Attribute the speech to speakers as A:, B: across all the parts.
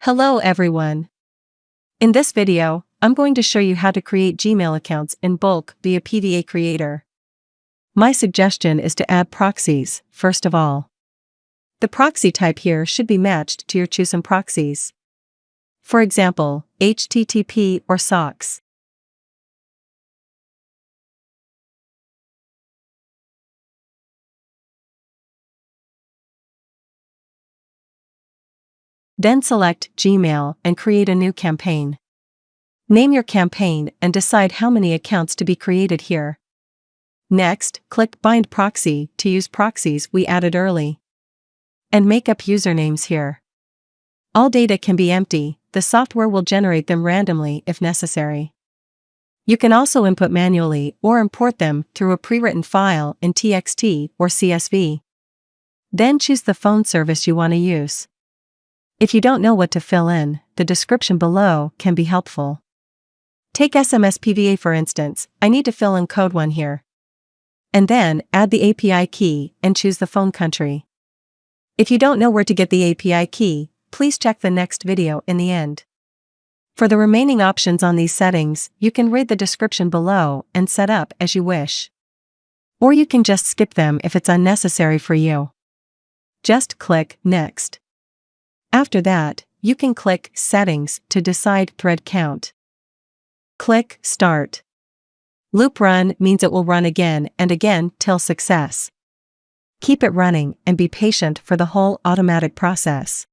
A: Hello everyone. In this video, I'm going to show you how to create Gmail accounts in bulk via PVACreator. My suggestion is to add proxies, first of all. The proxy type here should be matched to your chosen proxies. For example, HTTP or SOCKS. Then select Gmail and create a new campaign. Name your campaign and decide how many accounts to be created here. Next, click Bind Proxy to use proxies we added early. And make up usernames here. All data can be empty, the software will generate them randomly if necessary. You can also input manually or import them through a pre-written file in TXT or CSV. Then choose the phone service you want to use. If you don't know what to fill in, the description below can be helpful. Take SMS PVA for instance, I need to fill in code 1 here. And then, add the API key and choose the phone country. If you don't know where to get the API key, please check the next video in the end. For the remaining options on these settings, you can read the description below and set up as you wish. Or you can just skip them if it's unnecessary for you. Just click Next. After that, you can click Settings to decide thread count. Click Start. Loop run means it will run again and again till success. Keep it running and be patient for the whole automatic process.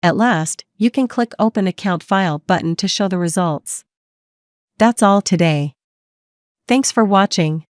A: At last, you can click Open Account File button to show the results. That's all today. Thanks for watching.